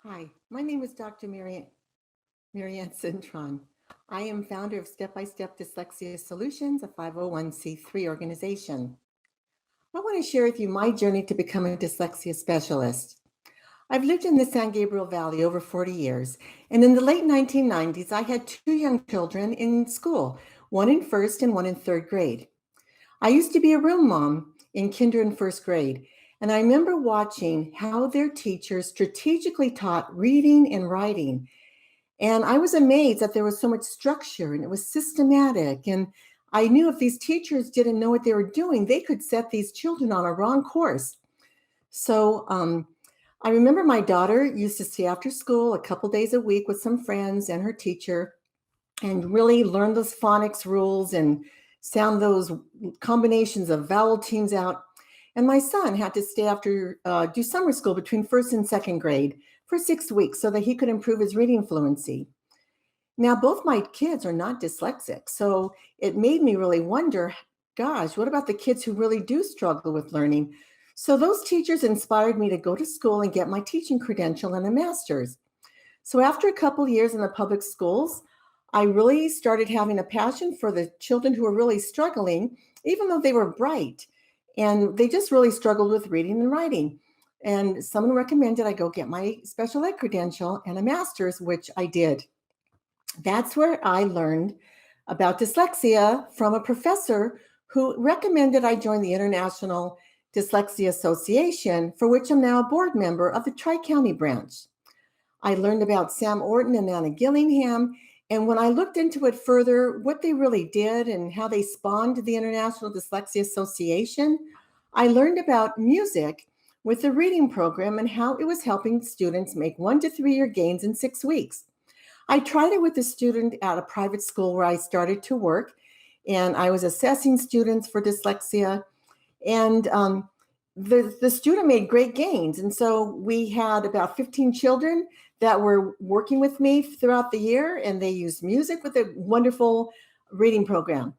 Hi, my name is Dr. Marianne Cintron. I am founder of Step by Step Dyslexia Solutions, a 501c3 organization. I want to share with you my journey to become a dyslexia specialist. I've lived in the San Gabriel Valley over 40 years, and in the late 1990s, I had two young children in school, one in first and one in third grade. I used to be a room mom in kinder and first grade, and I remember watching how their teachers strategically taught reading and writing. And I was amazed that there was so much structure and it was systematic. And I knew if these teachers didn't know what they were doing, they could set these children on a wrong course. So I remember my daughter used to stay after school a couple days a week with some friends and her teacher and really learn those phonics rules and sound those combinations of vowel teams out. And my son had to stay after, do summer school between first and second grade for 6 weeks so that he could improve his reading fluency. Now, both my kids are not dyslexic. So it made me really wonder, gosh, what about the kids who really do struggle with learning? So those teachers inspired me to go to school and get my teaching credential and a master's. So after a couple years in the public schools, I really started having a passion for the children who were really struggling, even though they were bright. And they just really struggled with reading and writing. And someone recommended I go get my special ed credential and a master's, which I did. That's where I learned about dyslexia from a professor who recommended I join the International Dyslexia Association, for which I'm now a board member of the Tri-County branch. I learned about Sam Orton and Anna Gillingham. And when I looked into it further, what they really did and how they spawned the International Dyslexia Association, I learned about music with the reading program and how it was helping students make 1 to 3 year gains in 6 weeks. I tried it with a student at a private school where I started to work, and I was assessing students for dyslexia. And the student made great gains. And so we had about 15 children that were working with me throughout the year, and they used music with a wonderful reading program.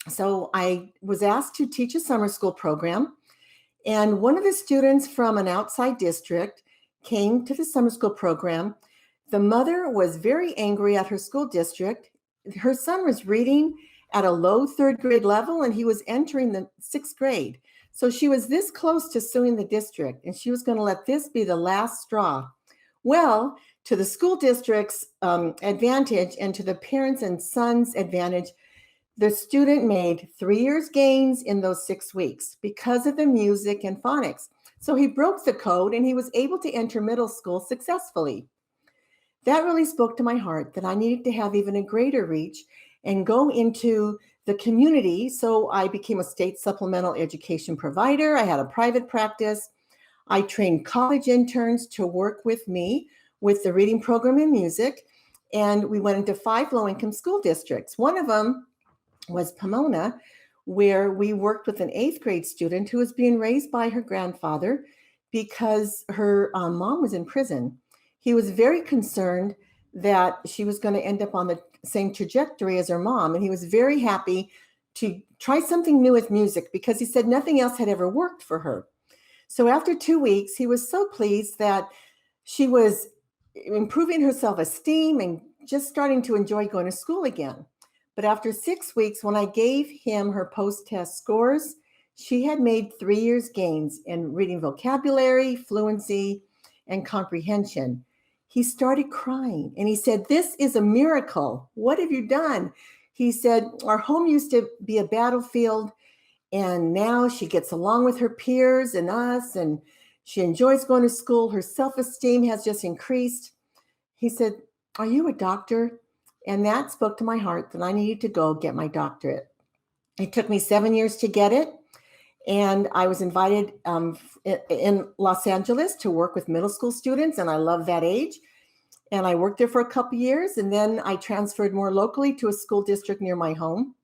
So I was asked to teach a summer school program, and one of the students from an outside district came to the summer school program. The mother was very angry at her school district. Her son was reading at a low third grade level, and he was entering the 6th grade. So she was this close to suing the district, and she was going to let this be the last straw. Well, to the school district's advantage and to the parents' and sons' advantage, the student made 3 years gains in those 6 weeks because of the music and phonics. So he broke the code and he was able to enter middle school successfully. That really spoke to my heart that I needed to have even a greater reach and go into the community. So I became a state supplemental education provider. I had a private practice. I trained college interns to work with me with the reading program and music. And we went into 5 low-income school districts. One of them was Pomona, where we worked with an 8th grade student who was being raised by her grandfather because her mom was in prison. He was very concerned that she was going to end up on the same trajectory as her mom. And he was very happy to try something new with music because he said nothing else had ever worked for her. So after 2 weeks, he was so pleased that she was improving her self-esteem and just starting to enjoy going to school again. But after 6 weeks, when I gave him her post-test scores, she had made 3 years gains in reading vocabulary, fluency, and comprehension. He started crying and he said, "This is a miracle. What have you done?" He said, "Our home used to be a battlefield, and now she gets along with her peers and us, and she enjoys going to school. Her self-esteem has just increased." He said, "Are you a doctor?" And that spoke to my heart that I needed to go get my doctorate. It took me 7 years to get it. And I was invited in Los Angeles to work with middle school students, and I love that age. And I worked there for a couple years, and then I transferred more locally to a school district near my home.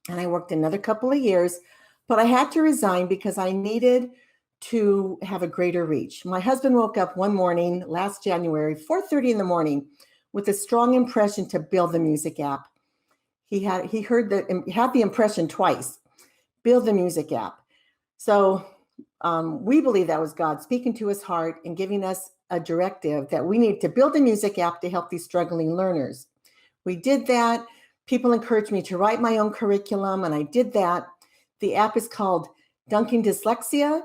And I worked another couple of years, but I had to resign because I needed to have a greater reach. My husband woke up one morning last January, 4:30 in the morning, with a strong impression to build the music app. He had the impression twice, build the music app. So we believe that was God speaking to his heart and giving us a directive that we need to build a music app to help these struggling learners. We did that. People encouraged me to write my own curriculum, and I did that. The app is called Dunking Dyslexia.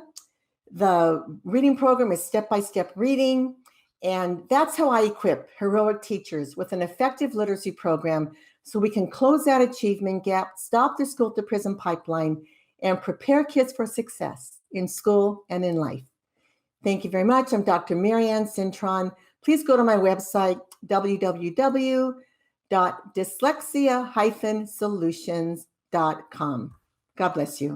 The reading program is step-by-step reading, and that's how I equip heroic teachers with an effective literacy program so we can close that achievement gap, stop the school-to-prison pipeline, and prepare kids for success in school and in life. Thank you very much. I'm Dr. Marianne Cintron. Please go to my website, www.dyslexia-solutions.com. God bless you.